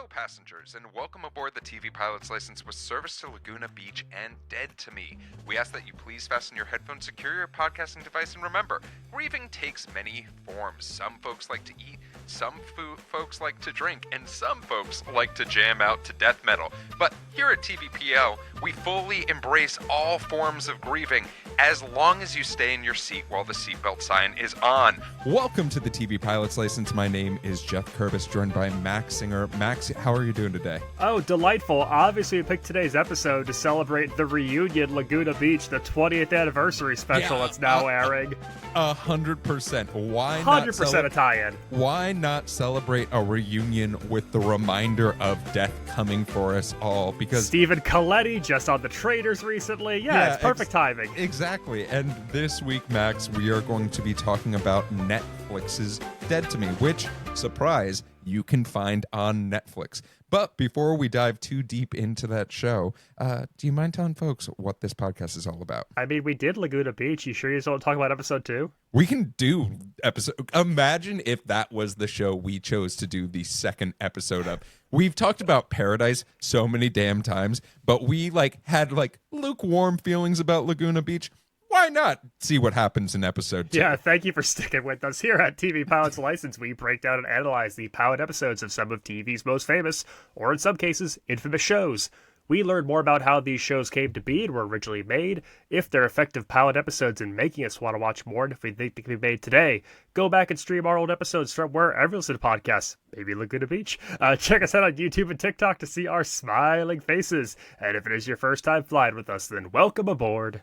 passengers, and welcome aboard the TV Pilot's License with service to Laguna Beach and Dead to Me. We ask that you please fasten your headphones, secure your podcasting device, and remember, grieving takes many forms. Some folks like to eat, some folks like to drink, and some folks like to jam out to death metal. But here at TVPL, we fully embrace all forms of grieving as long as you stay in your seat while the seatbelt sign is on. Welcome to the TV Pilot's License. My name is Geoff Kerbis, joined by Max Singer. Max, how are you doing today? Oh, delightful. Obviously, we picked today's episode to celebrate the reunion Laguna Beach, the 20th anniversary special that's now airing. 100%. Why 100% a tie-in. Why not celebrate a reunion with the reminder of death coming for us all? Because Stephen Colletti just on The Traitors recently. Yeah, it's perfect timing. Exactly. And this week, Max, we are going to be talking about Netflix's Dead to Me, which, surprise, you can find on Netflix. But before we dive too deep into that show, do you mind telling folks what this podcast is all about? I mean, we did Laguna Beach. You sure you don't want to talk about episode 2? We can do episode. Imagine if that was the show we chose to do the second episode of. We've talked about Paradise so many damn times, but we had lukewarm feelings about Laguna Beach. Why not see what happens in episode 2? Yeah, thank you for sticking with us. Here at TV Pilot's License, we break down and analyze the pilot episodes of some of TV's most famous, or in some cases, infamous shows. We learn more about how these shows came to be and were originally made, if they're effective pilot episodes in making us want to watch more, and if we think they can be made today. Go back and stream our old episodes from wherever you listen to podcasts, maybe Laguna Beach. Check us out on YouTube and TikTok to see our smiling faces. And if it is your first time flying with us, then welcome aboard.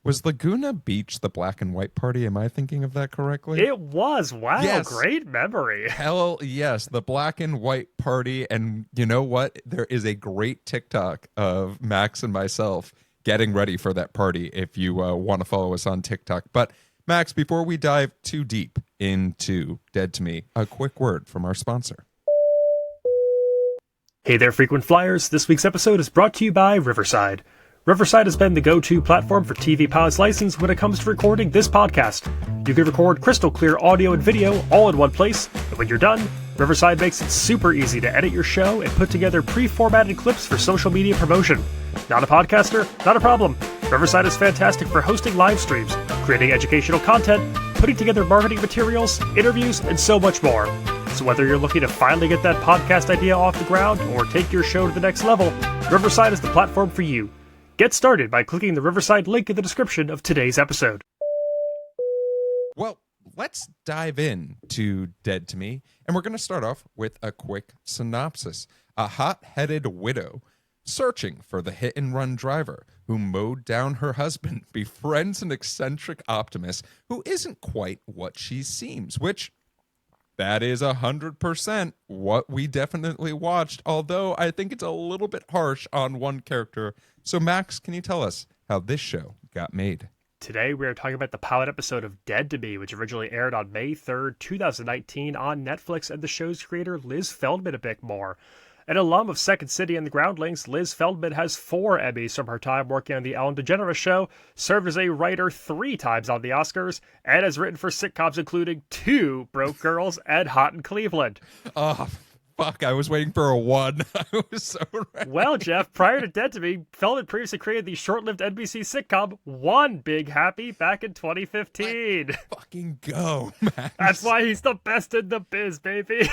Was Laguna Beach the black and white party? Am I thinking of that correctly? It was. Wow, yes. Great memory. Hell yes, the black and white party. And you know what? There is a great TikTok of Max and myself getting ready for that party if you want to follow us on TikTok. But Max, before we dive too deep into Dead to Me, a quick word from our sponsor. Hey there, frequent flyers. This week's episode is brought to you by Riverside. Riverside has been the go-to platform for TV Pilot's License when it comes to recording this podcast. You can record crystal clear audio and video all in one place, and when you're done, Riverside makes it super easy to edit your show and put together pre-formatted clips for social media promotion. Not a podcaster? Not a problem. Riverside is fantastic for hosting live streams, creating educational content, putting together marketing materials, interviews, and so much more. So whether you're looking to finally get that podcast idea off the ground or take your show to the next level, Riverside is the platform for you. Get started by clicking the Riverside link in the description of today's episode. Well, let's dive in to Dead to Me, and we're going to start off with a quick synopsis. A hot-headed widow searching for the hit-and-run driver who mowed down her husband befriends an eccentric optimist who isn't quite what she seems, which that is 100% what we definitely watched, although I think it's a little bit harsh on one character. So, Max, can you tell us how this show got made? Today, we are talking about the pilot episode of Dead to Me, which originally aired on May 3rd, 2019 on Netflix, and the show's creator, Liz Feldman, a bit more. An alum of Second City and the Groundlings, Liz Feldman has 4 Emmys from her time working on The Ellen DeGeneres Show, served as a writer 3 times on the Oscars, and has written for sitcoms including 2 Broke Girls and Hot in Cleveland. Oh, fuck, I was waiting for a 1. I was so right. Well, Jeff, prior to Dead to Me, Feldman previously created the short-lived NBC sitcom One Big Happy back in 2015. Let's fucking go, Max. That's why he's the best in the biz, baby.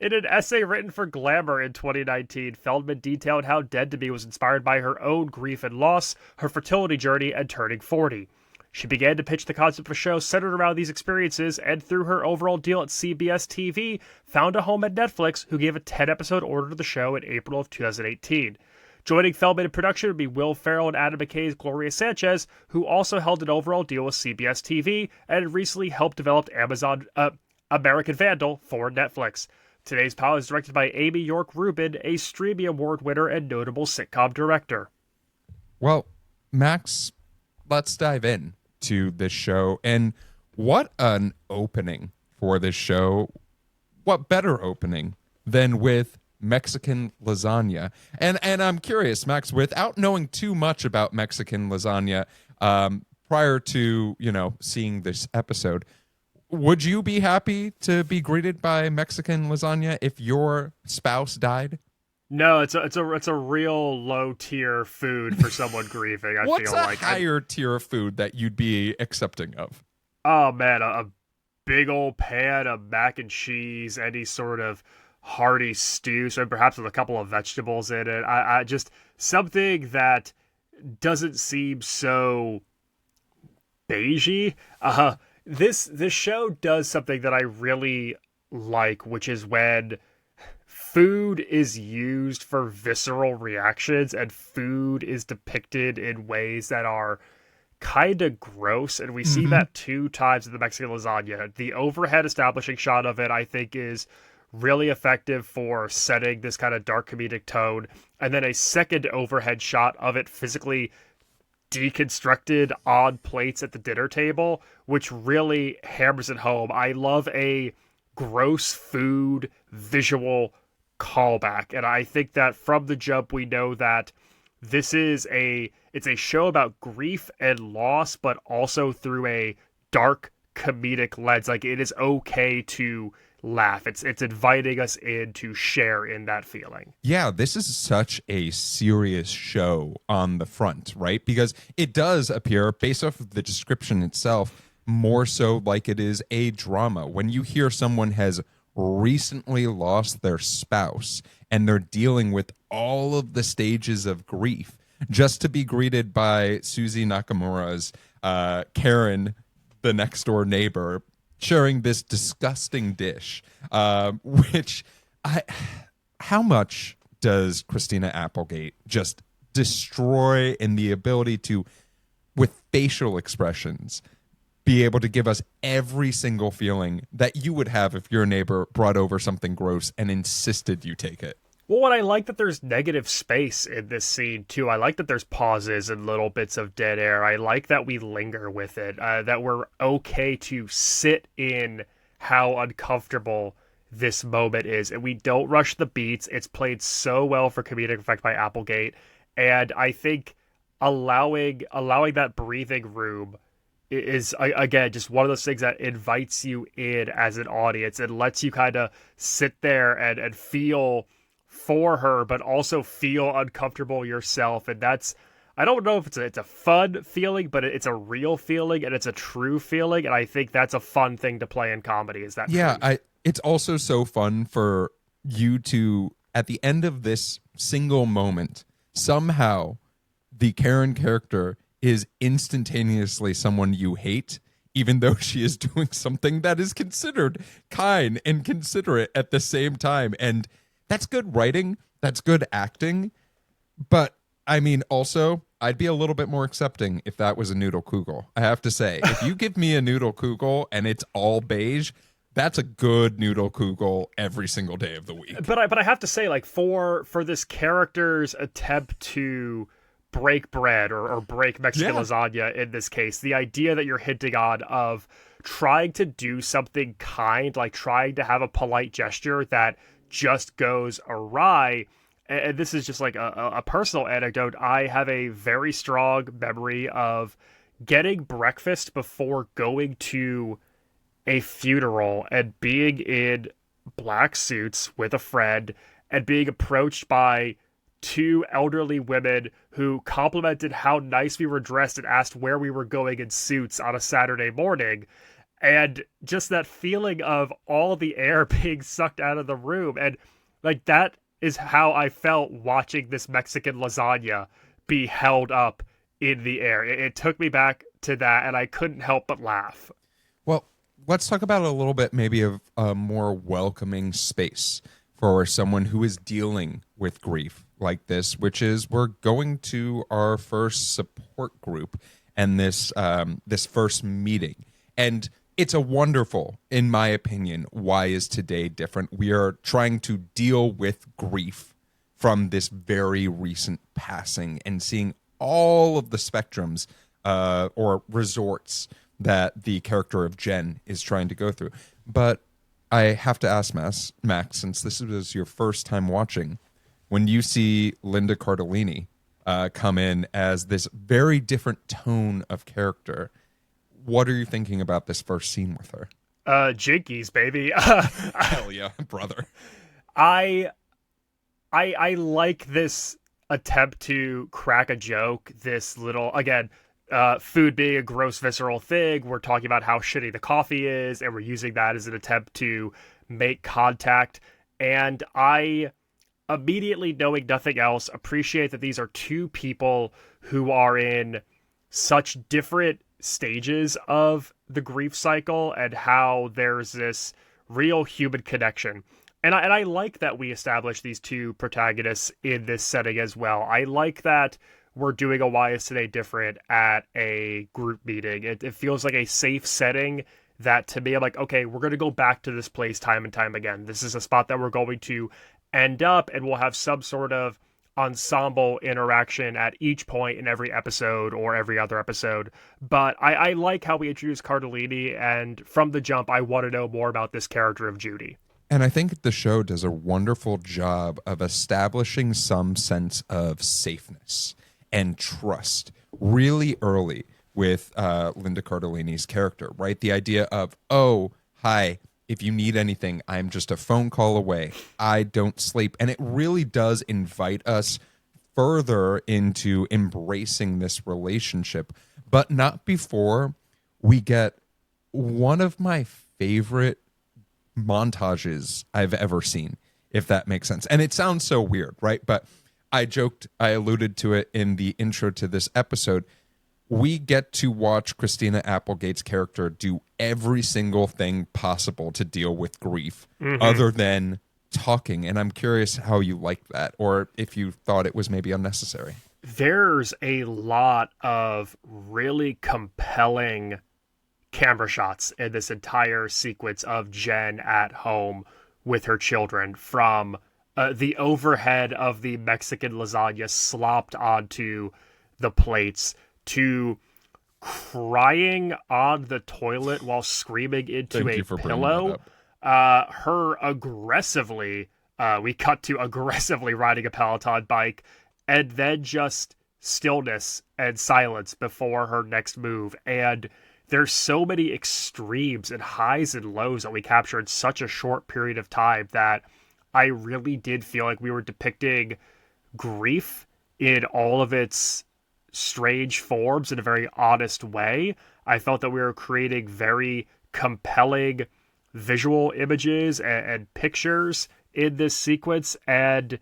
In an essay written for Glamour in 2019, Feldman detailed how Dead to Me was inspired by her own grief and loss, her fertility journey, and turning 40. She began to pitch the concept of a show centered around these experiences, and through her overall deal at CBS TV, found a home at Netflix, who gave a 10-episode order to the show in April of 2018. Joining Feldman in production would be Will Ferrell and Adam McKay's Gloria Sanchez, who also held an overall deal with CBS TV, and had recently helped develop Amazon American Vandal for Netflix. Today's pilot is directed by Amy York Rubin, a Streamy Award winner and notable sitcom director. Well, Max, let's dive in to this show. And what an opening for this show. What better opening than with Mexican lasagna? And I'm curious, Max, without knowing too much about Mexican lasagna, prior to, seeing this episode, would you be happy to be greeted by Mexican lasagna if your spouse died? No, it's a real low tier food for someone grieving. I What's feel a like. higher tier of food that you'd be accepting of? Oh man, a big old pan of mac and cheese, any sort of hearty stew, so perhaps with a couple of vegetables in it. I just something that doesn't seem so beigey. This show does something that I really like, which is when food is used for visceral reactions and food is depicted in ways that are kind of gross, and we see that 2 times in the Mexican lasagna. The overhead establishing shot of it, I think, is really effective for setting this kind of dark comedic tone, and then a second overhead shot of it physically deconstructed on plates at the dinner table, which really hammers it home. I love a gross food visual callback, and I think that from the jump we know that it's a show about grief and loss, but also through a dark comedic lens. Like, it is okay to laugh. It's inviting us in to share in that feeling. Yeah, this is such a serious show on the front, right? Because it does appear, based off of the description itself, more so like it is a drama. When you hear someone has recently lost their spouse and they're dealing with all of the stages of grief, just to be greeted by Susie Nakamura's Karen, the next door neighbor, sharing this disgusting dish, how much does Christina Applegate just destroy in the ability to, with facial expressions, be able to give us every single feeling that you would have if your neighbor brought over something gross and insisted you take it? Well, and I like that there's negative space in this scene, too. I like that there's pauses and little bits of dead air. I like that we linger with it, that we're okay to sit in how uncomfortable this moment is. And we don't rush the beats. It's played so well for comedic effect by Applegate. And I think allowing that breathing room is, again, just one of those things that invites you in as an audience and lets you kind of sit there and feel for her, but also feel uncomfortable yourself. And that's, I don't know if it's a fun feeling, but it's a real feeling and it's a true feeling. And I think that's a fun thing to play in comedy, is that truth. It's also so fun for you to, at the end of this single moment, somehow the Karen character is instantaneously someone you hate, even though she is doing something that is considered kind and considerate at the same time. And that's good writing. That's good acting. But I mean, also, I'd be a little bit more accepting if that was a noodle kugel. I have to say, if you give me a noodle kugel and it's all beige, that's a good noodle kugel every single day of the week. But I have to say, like, for this character's attempt to break bread or break Mexican lasagna in this case, the idea that you're hinting on of trying to do something kind, like trying to have a polite gesture that just goes awry. And this is just like a personal anecdote. I have a very strong memory of getting breakfast before going to a funeral and being in black suits with a friend and being approached by 2 elderly women who complimented how nice we were dressed and asked where we were going in suits on a Saturday morning. And just that feeling of all the air being sucked out of the room. And like, that is how I felt watching this Mexican lasagna be held up in the air. It took me back to that, and I couldn't help but laugh. Well, let's talk about a little bit maybe of a more welcoming space for someone who is dealing with grief like this, which is we're going to our first support group and this first meeting. And it's a wonderful, in my opinion, why is today different? We are trying to deal with grief from this very recent passing and seeing all of the spectrums or resorts that the character of Jen is trying to go through. But I have to ask Max, since this was your first time watching, when you see Linda Cardellini come in as this very different tone of character, what are you thinking about this first scene with her? Jinkies, baby. Hell yeah, brother. I I like this attempt to crack a joke. This little, again, food being a gross visceral thing. We're talking about how shitty the coffee is, and we're using that as an attempt to make contact. And I immediately, knowing nothing else, appreciate that these are two people who are in such different stages of the grief cycle, and how there's this real human connection. And I like that we established these two protagonists in this setting as well. I like that we're doing a Why Is Today Different at a group meeting. It feels like a safe setting that, to me, I'm like, okay, we're going to go back to this place time and time again. This is a spot that we're going to end up, and we'll have some sort of ensemble interaction at each point in every episode or every other episode. But I like how we introduced Cardellini, and from the jump, I want to know more about this character of Judy. And I think the show does a wonderful job of establishing some sense of safeness and trust really early with Linda Cardellini's character, right? The idea of, oh, hi, if you need anything, I'm just a phone call away. I don't sleep. And it really does invite us further into embracing this relationship, but not before we get one of my favorite montages I've ever seen, if that makes sense. And it sounds so weird, right? But I alluded to it in the intro to this episode. We get to watch Christina Applegate's character do every single thing possible to deal with grief, other than talking. And I'm curious how you liked that, or if you thought it was maybe unnecessary. There's a lot of really compelling camera shots in this entire sequence of Jen at home with her children, from the overhead of the Mexican lasagna slopped onto the plates, to crying on the toilet while screaming into a pillow. Her aggressively, we cut to aggressively riding a Peloton bike, and then just stillness and silence before her next move. And there's so many extremes and highs and lows that we captured in such a short period of time that I really did feel like we were depicting grief in all of its strange forms in a very honest way. I felt that we were creating very compelling visual images and pictures in this sequence, and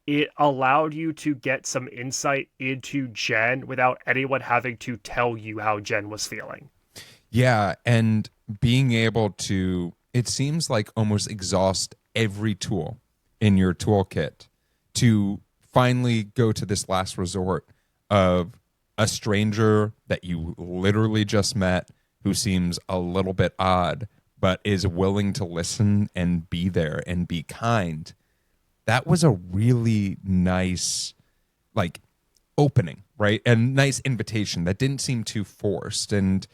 it allowed you to get some insight into Jen without anyone having to tell you how Jen was feeling. Yeah, and being able to, it seems like, almost exhaust every tool in your toolkit to finally go to this last resort of a stranger that you literally just met who seems a little bit odd, but is willing to listen and be there and be kind. That was a really nice, like, opening, right? And nice invitation that didn't seem too forced. And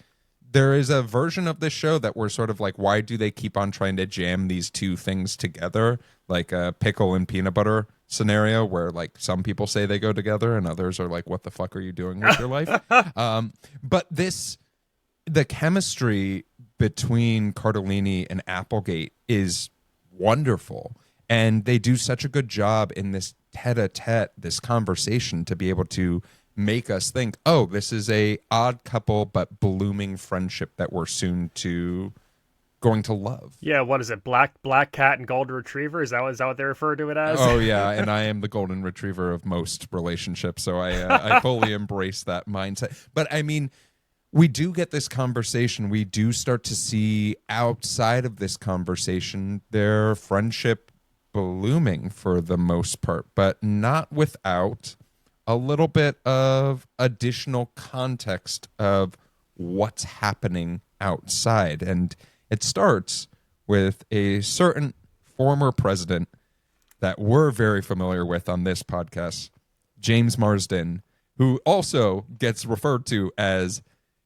there is a version of this show that we're sort of like, why do they keep on trying to jam these two things together? Like a pickle and peanut butter scenario where, like, some people say they go together and others are like, what the fuck are you doing with your life? But the chemistry between Cardellini and Applegate is wonderful. And they do such a good job in this tete-a-tete, this conversation, to be able to make us think, oh, this is a odd couple but blooming friendship that we're soon going to love. Yeah, what is it? Black cat and golden retriever? Is that what they refer to it as? Oh yeah, and I am the golden retriever of most relationships, so I fully embrace that mindset. But I mean, we do get this conversation. We do start to see outside of this conversation their friendship blooming for the most part, but not without a little bit of additional context of what's happening outside. And it starts with a certain former president that we're very familiar with on this podcast, James Marsden, who also gets referred to as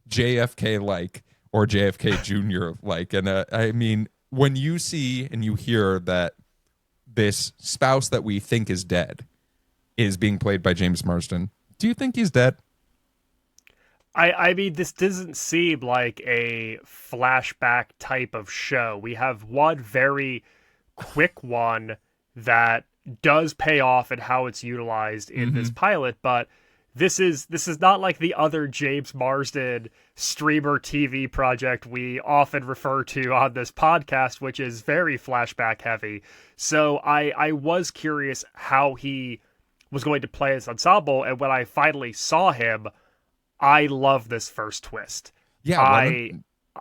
JFK-like or JFK Jr.-like. And I mean, when you see and you hear that this spouse that we think is dead is being played by James Marsden, do you think he's dead? I mean, this doesn't seem like a flashback type of show. We have one very quick one that does pay off and how it's utilized in this pilot, but this is not like the other James Marsden streamer TV project we often refer to on this podcast, which is very flashback heavy. So I was curious how he was going to play this ensemble, and when I finally saw him, I love this first twist. Yeah, why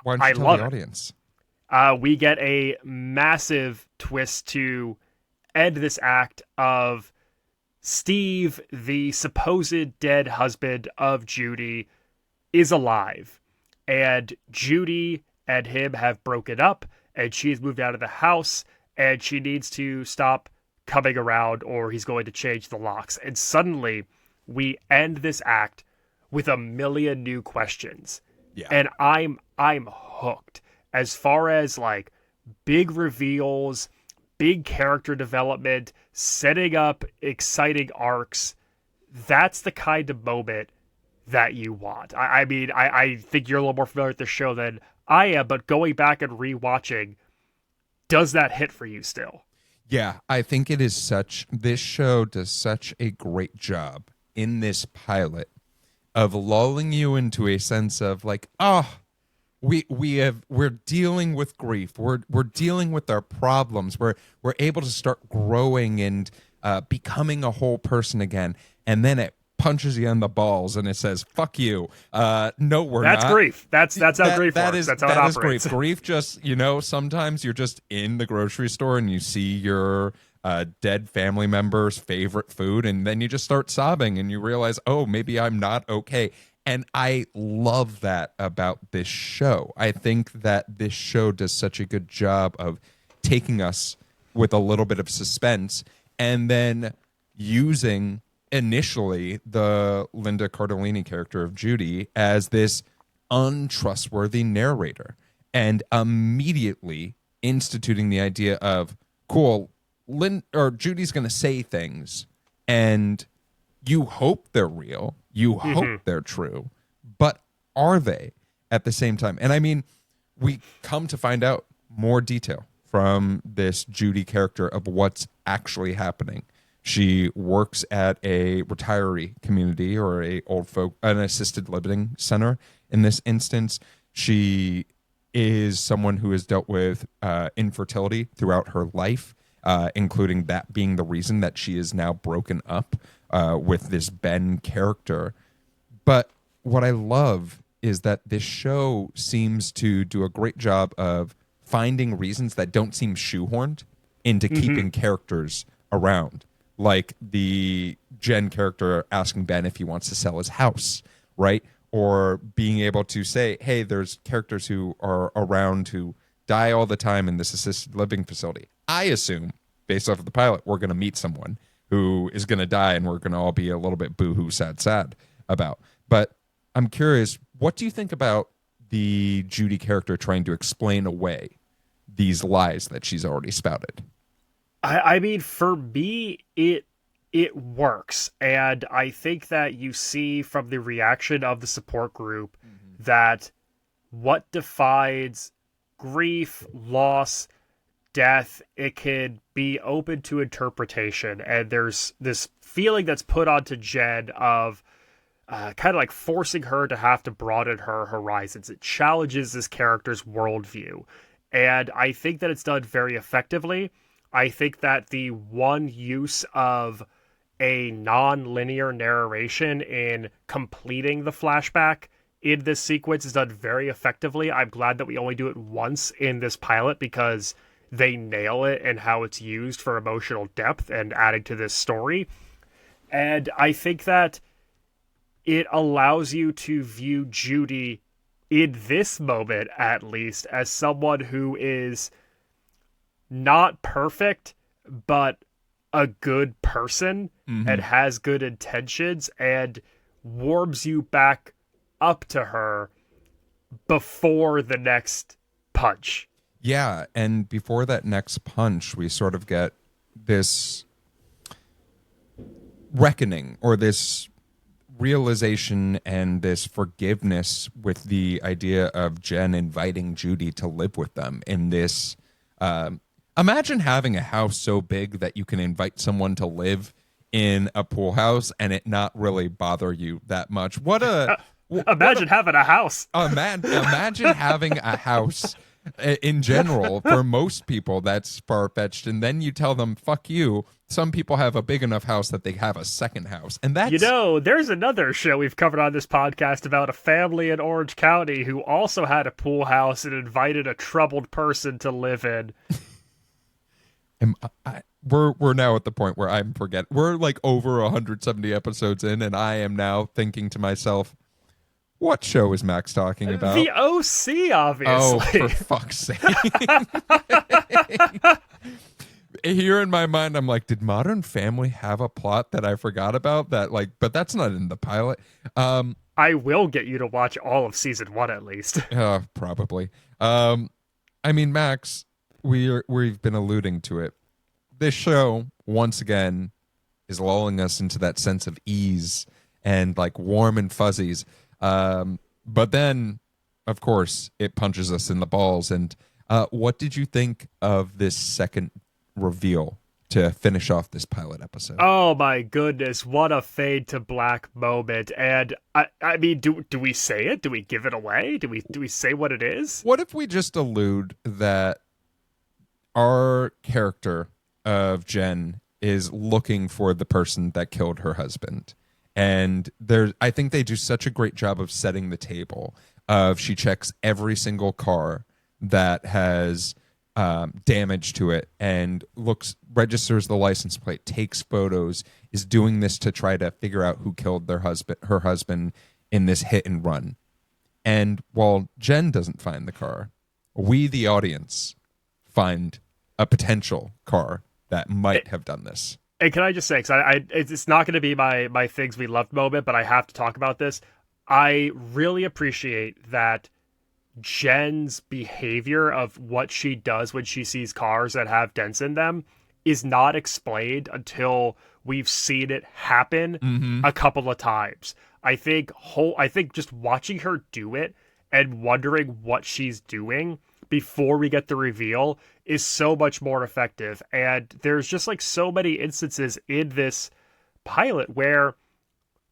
don't you tell love the it. audience? We get a massive twist to end this act of Steve, the supposed dead husband of Judy, is alive. And Judy and him have broken up, and she's moved out of the house, and she needs to stop coming around or he's going to change the locks. And suddenly, we end this act with a million new questions. Yeah. And I'm hooked. As far as like big reveals, big character development, setting up exciting arcs, that's the kind of moment that you want. I mean, I think you're a little more familiar with the show than I am, but going back and rewatching, does that hit for you still? Yeah, I think it is this show does such a great job in this pilot of lulling you into a sense of like, oh, we're dealing with grief. We're dealing with our problems. We're able to start growing and becoming a whole person again. And then it punches you in the balls and it says, "Fuck you." No, we're not. That's grief. That's how grief works. That's how it operates. Grief just, sometimes you're just in the grocery store and you see your dead family member's favorite food, and then you just start sobbing and you realize, oh, maybe I'm not okay. And I love that about this show. I think that this show does such a good job of taking us with a little bit of suspense and then using initially the Linda Cardellini character of Judy as this untrustworthy narrator and immediately instituting the idea of, cool, Judy's going to say things and you hope they're real. You hope they're true, but are they at the same time? And I mean, we come to find out more detail from this Judy character of what's actually happening. She works at a retiree community or an assisted living center. In this instance, she is someone who has dealt with infertility throughout her life, including that being the reason that she is now broken up with this Ben character. But what I love is that this show seems to do a great job of finding reasons that don't seem shoehorned into keeping characters around. Like the Jen character asking Ben if he wants to sell his house, right? Or being able to say, hey, there's characters who are around who die all the time in this assisted living facility. I assume, based off of the pilot, we're going to meet someone who is going to die and we're going to all be a little bit boo-hoo, sad about. But I'm curious, what do you think about the Judy character trying to explain away these lies that she's already spouted? I mean, for me, it works. And I think that you see from the reaction of the support group that what defines grief, loss, death, it can be open to interpretation. And there's this feeling that's put onto Jen of kind of like forcing her to have to broaden her horizons. It challenges this character's worldview. And I think that it's done very effectively. I think that the one use of a non-linear narration in completing the flashback in this sequence is done very effectively. I'm glad that we only do it once in this pilot because they nail it and how it's used for emotional depth and adding to this story. And I think that it allows you to view Judy in this moment, at least, as someone who is not perfect, but a good person and has good intentions and warms you back up to her before the next punch. Yeah, and before that next punch, we sort of get this reckoning or this realization and this forgiveness with the idea of Jen inviting Judy to live with them in this. Imagine having a house so big that you can invite someone to live in a pool house and it not really bother you that much. Imagine having a house. Imagine having a house in general. For most people, that's far-fetched. And then you tell them, fuck you. Some people have a big enough house that they have a second house. And that's... there's another show we've covered on this podcast about a family in Orange County who also had a pool house and invited a troubled person to live in. We're now at the point where I'm forgetting. We're like over 170 episodes in, and I am now thinking to myself, what show is Max talking about? The OC, obviously. Oh, for fuck's sake. Here in my mind, I'm like, did Modern Family have a plot that I forgot about? But that's not in the pilot. I will get you to watch all of season 1 at least. Probably. I mean, Max, we've been alluding to it. This show, once again, is lulling us into that sense of ease and like warm and fuzzies. But then, of course, it punches us in the balls. And what did you think of this second reveal to finish off this pilot episode? Oh my goodness, what a fade to black moment. And I mean, do we say it? Do we give it away? Do we say what it is? What if we just allude that our character of Jen is looking for the person that killed her husband? And I think they do such a great job of setting the table. She checks every single car that has damage to it and registers the license plate, takes photos, is doing this to try to figure out who killed her husband in this hit and run. And while Jen doesn't find the car, we, the audience, find a potential car that might have done this. And can I just say, because it's not going to be my things we loved moment, but I have to talk about this. I really appreciate that Jen's behavior of what she does when she sees cars that have dents in them is not explained until we've seen it happen a couple of times. I think just watching her do it and wondering what she's doing before we get the reveal is so much more effective. And there's just like so many instances in this pilot where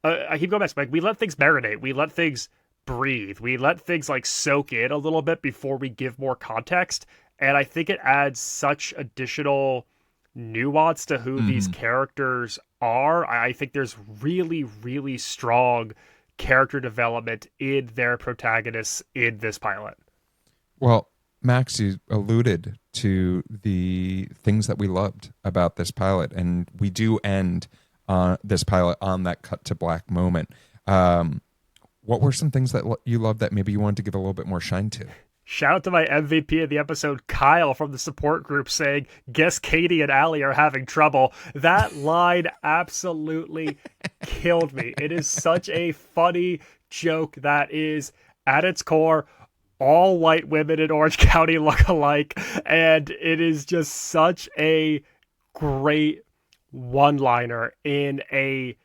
I keep going back to like, we let things marinate, we let things breathe, we let things like soak in a little bit before we give more context. And I think it adds such additional nuance to who these characters are. I think there's really, really strong character development in their protagonists in this pilot. Well, Max, you alluded to the things that we loved about this pilot, and we do end this pilot on that cut to black moment. What were some things that you loved that maybe you wanted to give a little bit more shine to? Shout out to my MVP of the episode, Kyle from the support group, saying, guess Katie and Allie are having trouble. That line absolutely killed me. It is such a funny joke that is, at its core, all white women in Orange County look alike. And it is just such a great one-liner in a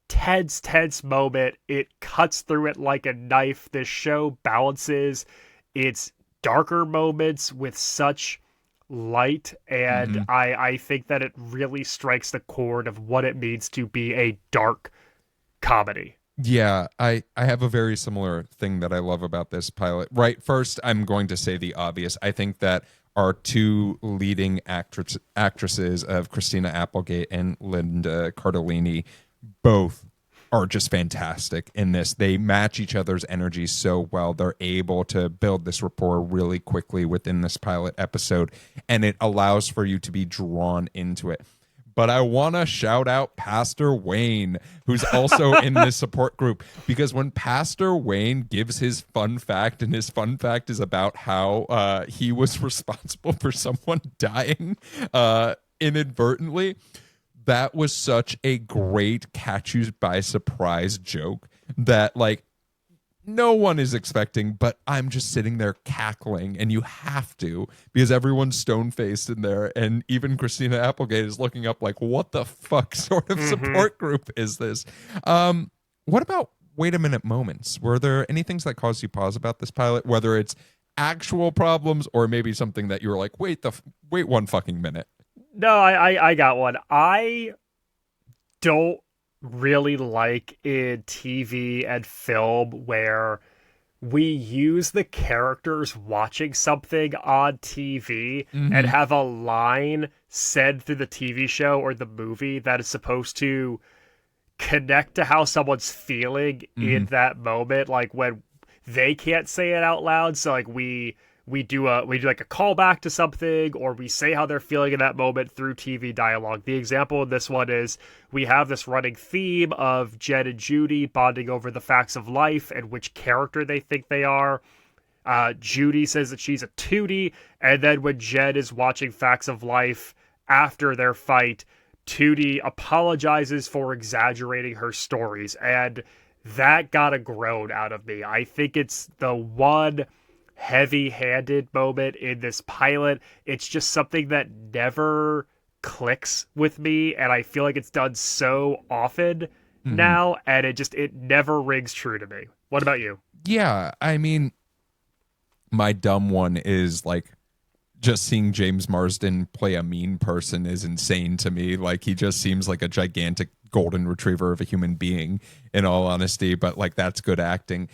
tense moment. It cuts through it like a knife. This show balances its darker moments with such light, and I think that it really strikes the chord of what it means to be a dark comedy. Yeah, I have a very similar thing that I love about this pilot. Right, first, I'm going to say the obvious. I think that our two leading actresses of Christina Applegate and Linda Cardellini both are just fantastic in this. They match each other's energy so well. They're able to build this rapport really quickly within this pilot episode, and it allows for you to be drawn into it. But I want to shout out Pastor Wayne, who's also in this support group, because when Pastor Wayne gives his fun fact, and his fun fact is about how he was responsible for someone dying inadvertently, that was such a great catch you by surprise joke that like no one is expecting, but I'm just sitting there cackling, and you have to, because everyone's stone-faced in there, and even Christina Applegate is looking up like, what the fuck sort of support group is this? what about wait a minute moments? Were there any things that caused you pause about this pilot, whether it's actual problems or maybe something that you were like, wait one fucking minute? No, I got one. I don't really like in TV and film where we use the characters watching something on TV and have a line said through the TV show or the movie that is supposed to connect to how someone's feeling in that moment, like when they can't say it out loud. So like we do like a callback to something, or we say how they're feeling in that moment through TV dialogue. The example in this one is we have this running theme of Jed and Judy bonding over the facts of life and which character they think they are. Judy says that she's a Tootie, and then when Jed is watching Facts of Life after their fight, Tootie apologizes for exaggerating her stories, and that got a groan out of me. I think it's the one heavy-handed moment in this pilot. It's just something that never clicks with me, and I feel like it's done so often now, and it never rings true to me. What about you? Yeah, I mean, my dumb one is like, just seeing James Marsden play a mean person is insane to me. Like, he just seems like a gigantic golden retriever of a human being, in all honesty, but like, that's good acting.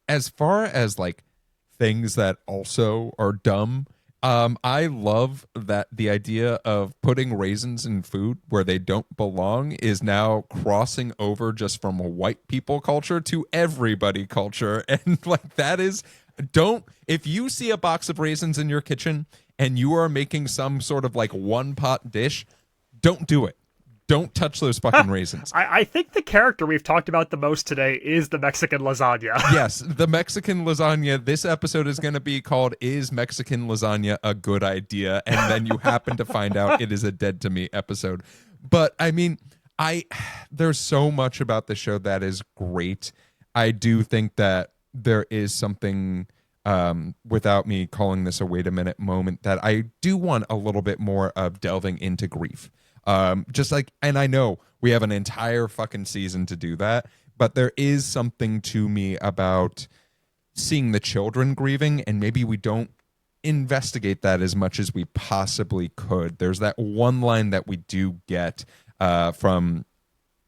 As far as like things that also are dumb, I love that the idea of putting raisins in food where they don't belong is now crossing over just from a white people culture to everybody culture. And like, that is, if you see a box of raisins in your kitchen and you are making some sort of like one pot dish, don't do it. Don't touch those fucking raisins. I think the character we've talked about the most today is the Mexican lasagna. Yes, the Mexican lasagna. This episode is going to be called Is Mexican Lasagna a Good Idea? And then you happen to find out it is a Dead to Me episode. But I mean, there's so much about the show that is great. I do think that there is something, without me calling this a wait a minute moment, that I do want a little bit more of delving into grief. Just like, and I know we have an entire fucking season to do that, but there is something to me about seeing the children grieving, and maybe we don't investigate that as much as we possibly could. There's that one line that we do get from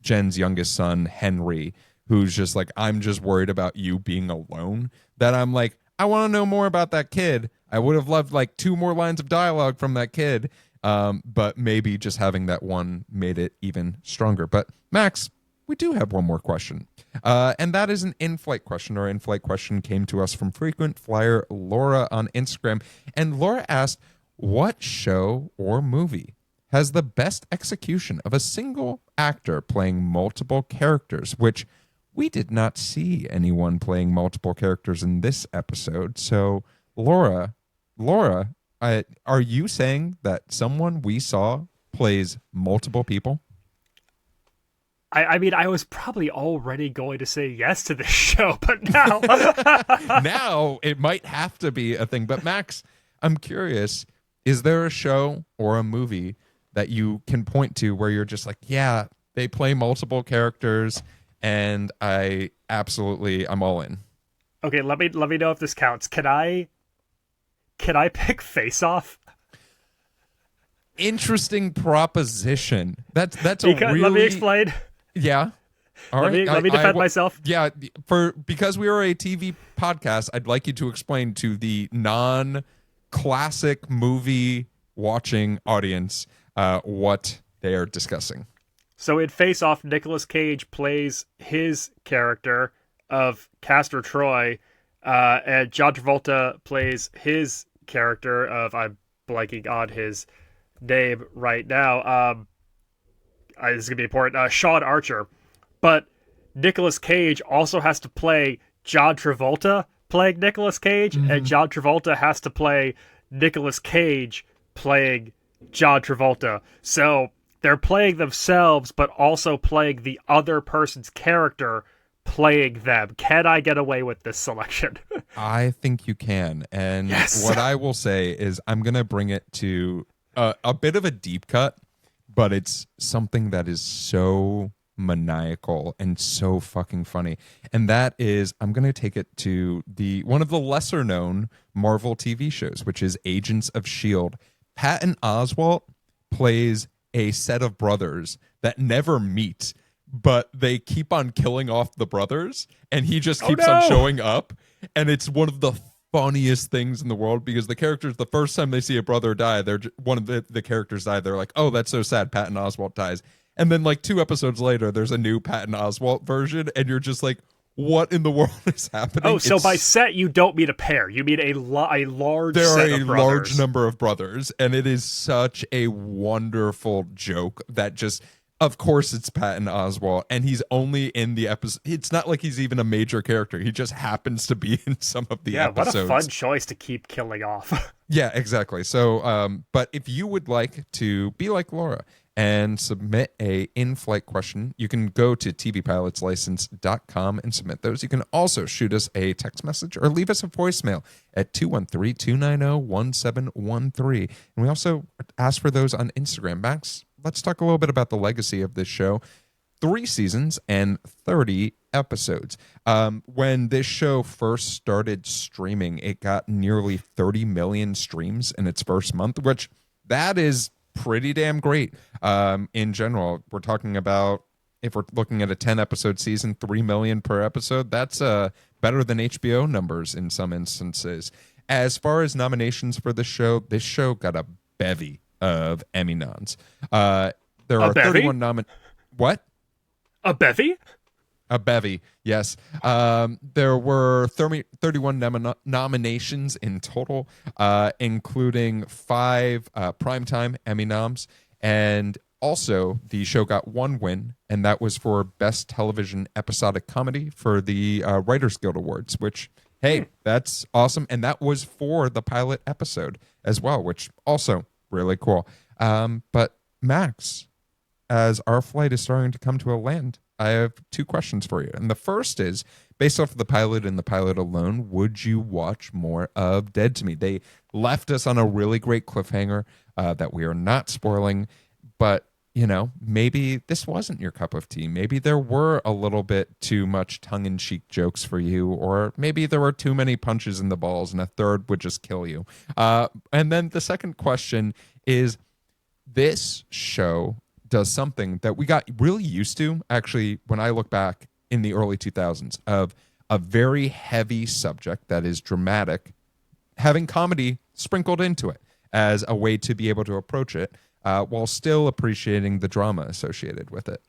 Jen's youngest son, Henry, who's just like, I'm just worried about you being alone, that I'm like, I want to know more about that kid. I would have loved like 2 more lines of dialogue from that kid. But maybe just having that one made it even stronger. But Max, we do have one more question. And that is an in-flight question. Our in-flight question came to us from frequent flyer Laura on Instagram. And Laura asked, what show or movie has the best execution of a single actor playing multiple characters? Which we did not see anyone playing multiple characters in this episode. So Laura, are you saying that someone we saw plays multiple people? I mean, I was probably already going to say yes to this show, but now... Now it might have to be a thing. But Max, I'm curious, is there a show or a movie that you can point to where you're just like, yeah, they play multiple characters and I'm all in? Okay, let me know if this counts. Can I pick Face Off? Interesting proposition. That's a really... Let me explain. Yeah. All right. Let me defend myself. Yeah, because we are a TV podcast, I'd like you to explain to the non-classic movie watching audience what they are discussing. So in Face Off, Nicolas Cage plays his character of Castor Troy, and John Travolta plays his character of, I'm blanking on his name right now. This is going to be important. Sean Archer. But Nicolas Cage also has to play John Travolta playing Nicolas Cage, and John Travolta has to play Nicolas Cage playing John Travolta. So they're playing themselves, but also playing the other person's character playing them. Can I get away with this selection? I think you can. And yes. What I will say is I'm going to bring it to a bit of a deep cut, but it's something that is so maniacal and so fucking funny. And that is, I'm going to take it to the one of the lesser known Marvel TV shows, which is Agents of S.H.I.E.L.D. Patton Oswalt plays a set of brothers that never meet, but they keep on killing off the brothers, and he just keeps on showing up. And it's one of the funniest things in the world, because the characters, the first time they see a brother die, one of the characters die, they're like, oh, that's so sad, Patton Oswalt dies. And then like 2 episodes later, there's a new Patton Oswalt version, and you're just like, what in the world is happening? Oh, so by set, you don't mean a pair. You mean a large set of brothers. There are a large number of brothers, and it is such a wonderful joke that just, of course it's Patton Oswalt, and he's only in the episode. It's not like he's even a major character. He just happens to be in some of the episodes. Yeah, what a fun choice to keep killing off. Yeah, exactly. So, but if you would like to be like Laura and submit a in-flight question, you can go to tvpilotslicense.com and submit those. You can also shoot us a text message or leave us a voicemail at 213-290-1713. And we also ask for those on Instagram. Max, let's talk a little bit about the legacy of this show. 3 seasons and 30 episodes. When this show first started streaming, it got nearly 30 million streams in its first month, which that is pretty damn great. In general, we're talking about, if we're looking at a 10-episode season, 3 million per episode. That's better than HBO numbers in some instances. As far as nominations for this show got a bevy of Emmy nods. There are 31 What? A bevy? A bevy, yes. There were 31 nominations in total, including 5 Primetime Emmy noms. And also, the show got 1 win, and that was for Best Television Episodic Comedy for the Writers Guild Awards, which, hey, that's awesome. And that was for the pilot episode as well, which also really cool. But Max, as our flight is starting to come to a land, I have 2 questions for you. And the first is, based off of the pilot and the pilot alone, would you watch more of Dead to Me? They left us on a really great cliffhanger that we are not spoiling, but, you know, maybe this wasn't your cup of tea. Maybe there were a little bit too much tongue-in-cheek jokes for you, or maybe there were too many punches in the balls and a third would just kill you. And then the second question is, this show does something that we got really used to, actually, when I look back in the early 2000s, of a very heavy subject that is dramatic, having comedy sprinkled into it as a way to be able to approach it while still appreciating the drama associated with it.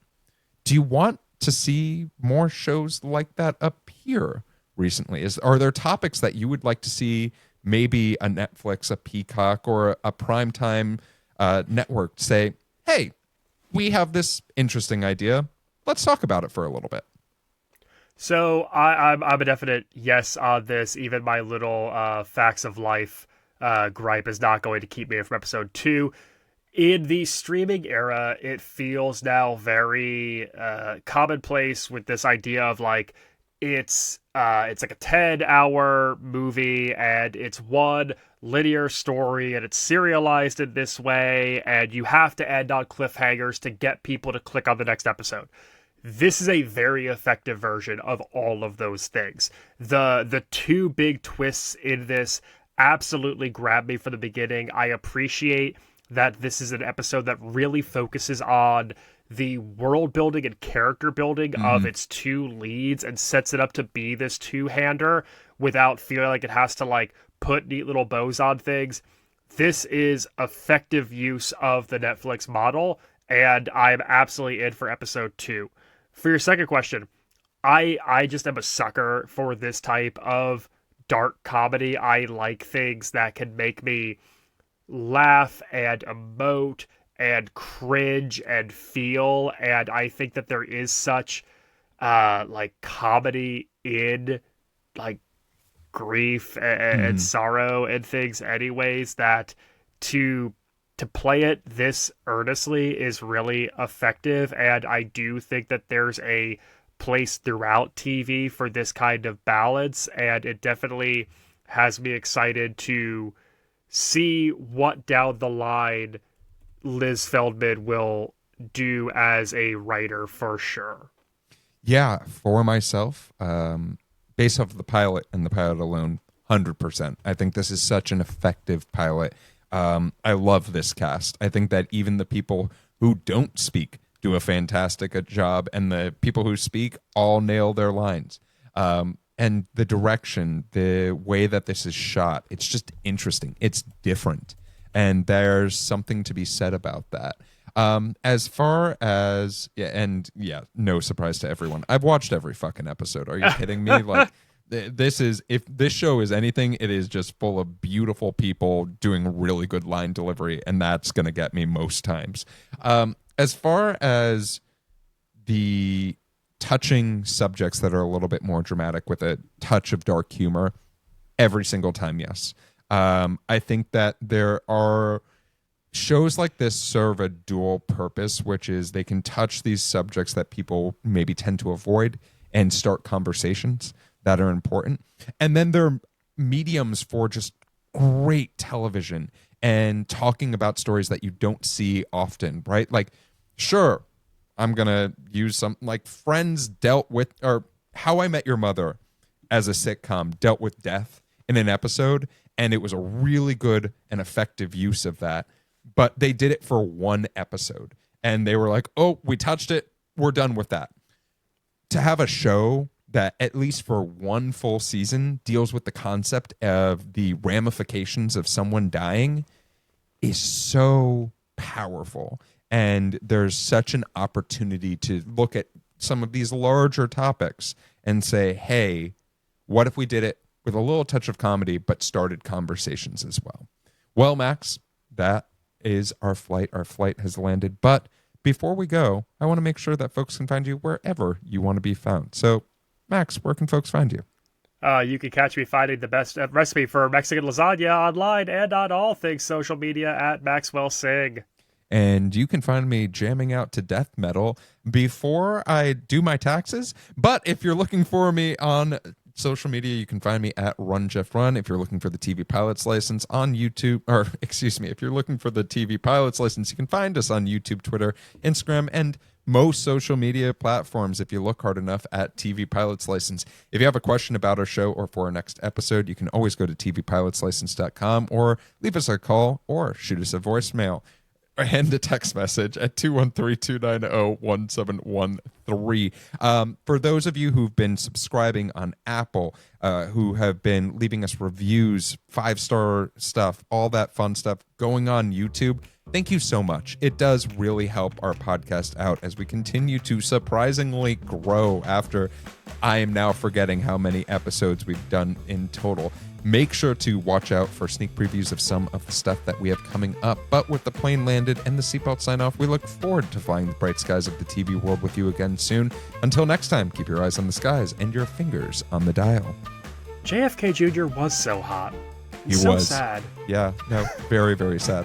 Do you want to see more shows like that appear recently? Are there topics that you would like to see maybe a Netflix, a Peacock, or a primetime network say, hey, we have this interesting idea. Let's talk about it for a little bit. So I'm a definite yes on this. Even my little facts of life gripe is not going to keep me from episode 2. In the streaming era, it feels now very commonplace with this idea of like it's like a 10-hour movie and it's one linear story and it's serialized in this way, and you have to end on cliffhangers to get people to click on the next episode. This is a very effective version of all of those things. The 2 big twists in this absolutely grabbed me from the beginning. I appreciate that this is an episode that really focuses on the world building and character building of its 2 leads and sets it up to be this 2-hander without feeling like it has to like put neat little bows on things. This is effective use of the Netflix model, and I'm absolutely in for episode 2. For your second question, I just am a sucker for this type of dark comedy. I like things that can make me laugh and emote and cringe and feel, and I think that there is such like comedy in like grief and sorrow and things anyways, that to play it this earnestly is really effective. And I do think that there's a place throughout TV for this kind of balance, and it definitely has me excited to see what down the line Liz Feldman will do as a writer for sure. Yeah, for myself, based off of the pilot and the pilot alone, 100%. I think this is such an effective pilot. I love this cast. I think that even the people who don't speak do a fantastic job, and the people who speak all nail their lines. And the direction, the way that this is shot, it's just interesting. It's different. And there's something to be said about that. As far as, no surprise to everyone. I've watched every fucking episode. Are you kidding me? Like, this is, if this show is anything, it is just full of beautiful people doing really good line delivery, and that's going to get me most times. As far as the touching subjects that are a little bit more dramatic with a touch of dark humor, every single time, yes. I think that there are shows like this serve a dual purpose, which is they can touch these subjects that people maybe tend to avoid and start conversations that are important. And then they're mediums for just great television and talking about stories that you don't see often, right? Like, sure, I'm going to use something like Friends dealt with, or How I Met Your Mother as a sitcom dealt with death in an episode, and it was a really good and effective use of that. But they did it for one episode, and they were like, oh, we touched it, we're done with that. To have a show that, at least for one full season, deals with the concept of the ramifications of someone dying is so powerful. And there's such an opportunity to look at some of these larger topics and say, hey, what if we did it with a little touch of comedy, but started conversations as well? Well, Max, that is our flight. Our flight has landed. But before we go, I want to make sure that folks can find you wherever you want to be found. So, Max, where can folks find you? You can catch me finding the best recipe for Mexican lasagna online and on all things social media at Maxwell Sing. And you can find me jamming out to death metal before I do my taxes. But if you're looking for me on social media, you can find me at Run Jeff Run. If you're looking for the TV Pilots license on YouTube, or excuse me, if you're looking for the TV Pilots license, you can find us on YouTube, Twitter, Instagram, and most social media platforms if you look hard enough at TV Pilots License. If you have a question about our show or for our next episode, you can always go to tvpilotslicense.com or leave us a call or shoot us a voicemail and a text message at 213-290-1713. For those of you who've been subscribing on Apple, who have been leaving us reviews, 5-star stuff, all that fun stuff going on YouTube, thank you so much. It does really help our podcast out as we continue to surprisingly grow after I am now forgetting how many episodes we've done in total. Make sure to watch out for sneak previews of some of the stuff that we have coming up. But with the plane landed and the seatbelt sign off, we look forward to flying the bright skies of the TV world with you again soon. Until next time, keep your eyes on the skies and your fingers on the dial. JFK Jr. was so hot. He so was sad. Yeah, no, very, very sad.